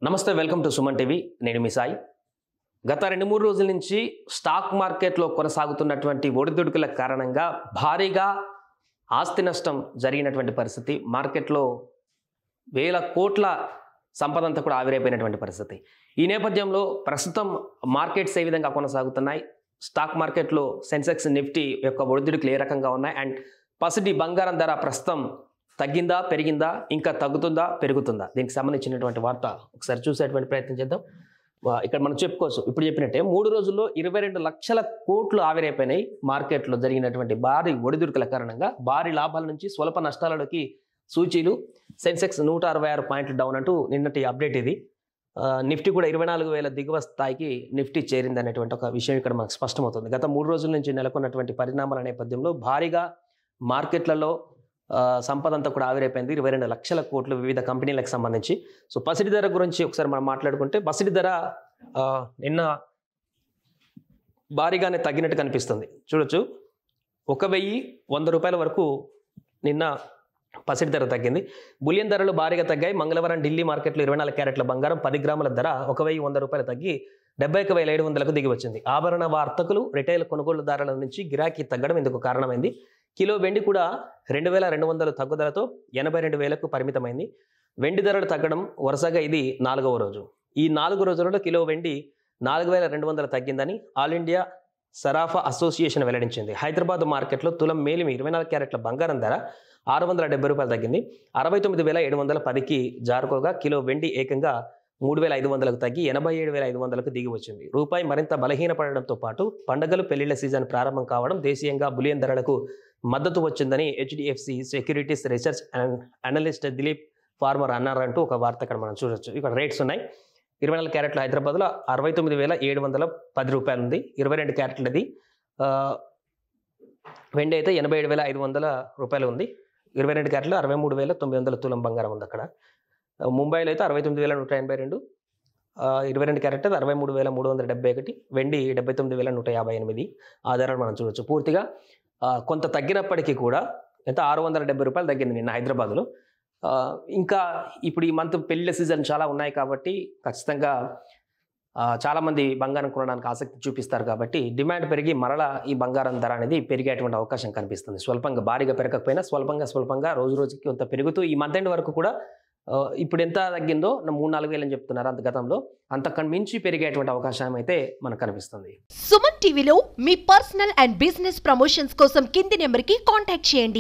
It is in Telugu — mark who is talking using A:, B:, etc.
A: నమస్తే, వెల్కమ్ టు సుమన్ టీవీ. నేను మీ సాయి. గత 2-3 రోజుల నుంచి స్టాక్ మార్కెట్లో కొనసాగుతున్నటువంటి ఒడిదుడుకుల కారణంగా భారీగా ఆస్తి నష్టం జరిగినటువంటి పరిస్థితి, మార్కెట్లో వేల కోట్ల సంపద అంతా కూడా ఆవిరైపోయినటువంటి పరిస్థితి. ఈ నేపథ్యంలో ప్రస్తుతం మార్కెట్స్ ఏ విధంగా కొనసాగుతున్నాయి, స్టాక్ మార్కెట్లో సెన్సెక్స్, నిఫ్టీ యొక్క ఒడిదుడుకులు ఏ రకంగా ఉన్నాయి, అండ్ పసిడి బంగారం ధర ప్రస్తుతం తగ్గిందా, పెరిగిందా, ఇంకా తగ్గుతుందా, పెరుగుతుందా, దీనికి సంబంధించినటువంటి వార్త ఒకసారి చూసేటువంటి ప్రయత్నం చేద్దాం. ఇక్కడ మనం చెప్పుకోవచ్చు, ఇప్పుడు చెప్పినట్టే 3 రోజుల్లో 22 లక్షల కోట్లు ఆవిరైపోయినాయి. మార్కెట్లో జరిగినటువంటి భారీ ఒడిదుడుకుల కారణంగా భారీ లాభాల నుంచి స్వల్ప నష్టాలలోకి సూచీలు. సెన్సెక్స్ 166 పాయింట్లు డౌన్ అంటూ నిన్నటి అప్డేట్ ఇది. నిఫ్టీ కూడా 24,000 దిగువ స్థాయికి నిఫ్టీ చేరింది అనేటువంటి ఒక విషయం ఇక్కడ మనకు స్పష్టమవుతుంది. గత 3 రోజుల నుంచి నెలకొన్నటువంటి పరిణామాల నేపథ్యంలో భారీగా మార్కెట్లలో సంపద అంతా కూడా ఆవిరైపోయింది. 22 లక్షల కోట్లు వివిధ కంపెనీలకు సంబంధించి. సో పసిడి ధర గురించి ఒకసారి మనం మాట్లాడుకుంటే, పసిడి ధర నిన్న భారీగానే తగ్గినట్టు కనిపిస్తుంది. చూడొచ్చు, 1,100 రూపాయల వరకు నిన్న పసిడి ధర తగ్గింది. బులియన్ ధరలు భారీగా తగ్గాయి. మంగళవారం ఢిల్లీ మార్కెట్లో 24 క్యారెట్ల బంగారం 10 గ్రాముల ధర 1,100 రూపాయలు తగ్గి 71,700కు దిగి వచ్చింది. ఆభరణ వర్తకులు, రిటైల్ కొనుగోలుదారుల నుంచి గిరాకీ తగ్గడం ఇందుకు కారణమైంది. కిలో వెండి కూడా 2,200 తగ్గుదలతో 82,000కు పరిమితమైంది. వెండి ధరలు తగ్గడం వరుసగా ఇది 4వ రోజు. ఈ 4 రోజులలో కిలో వెండి 4,200 తగ్గిందని ఆల్ ఇండియా సరాఫా అసోసియేషన్ వెల్లడించింది. హైదరాబాద్ మార్కెట్లో తులం మేలిమి 24 క్యారెట్ల బంగారం ధర 670 రూపాయలు తగ్గింది. 69,710కి జారుకోగా కిలో వెండి ఏకంగా 3,500కు తగ్గి 87,500కు దిగి వచ్చింది. రూపాయి మరింత బలహీనపడడంతో పాటు పండుగలు, పెళ్లిళ్ల సీజన్ ప్రారంభం కావడం దేశీయంగా బులియన్ ధరలకు మద్దతు వచ్చిందని HDFC securities research analyst Dilip Parmar అన్నారంటూ ఒక వార్త ఇక్కడ మనం చూడొచ్చు. ఇక్కడ రేట్స్ ఉన్నాయి. 24 క్యారెట్ల హైదరాబాద్లో 69,710 రూపాయలు ఉంది. 22 క్యారెట్లది వెండి అయితే 87,500 రూపాయలు ఉంది. 22 క్యారెట్లు 63,900 తులం బంగారం ఉంది అక్కడ. ముంబైలో అయితే 69,182, 22 క్యారెట్ 63,371, వెండి 79,158 ఆధారాలు మనం చూడొచ్చు. పూర్తిగా కొంత తగ్గినప్పటికీ కూడా ఎంత 670 రూపాయలు తగ్గింది నిన్న హైదరాబాద్లో. ఇంకా ఇప్పుడు ఈ మంత్ పెళ్లిళ్ళ సీజన్ చాలా ఉన్నాయి కాబట్టి ఖచ్చితంగా చాలామంది బంగారం కొనడానికి ఆసక్తి చూపిస్తారు కాబట్టి డిమాండ్ పెరిగి మరలా ఈ బంగారం ధర అనేది పెరిగేటువంటి అవకాశం కనిపిస్తుంది. స్వల్పంగా, భారీగా పెరగకపోయినా స్వల్పంగా రోజు రోజుకి కొంత పెరుగుతూ ఈ మంత్ ఎండ్ వరకు కూడా ఇప్పుడు ఎంత తగ్గిందో 3-4 వేలు అని చెప్తున్నారు. అంత గతంలో అంతకన్నా మించి పెరిగేటువంటి అవకాశం అయితే మనకు కనిపిస్తుంది.
B: సుమన్ టీవీలో మీ పర్సనల్ అండ్ బిజినెస్ ప్రమోషన్స్ కోసం కింది నెంబర్కి కాంటాక్ట్ చేయండి.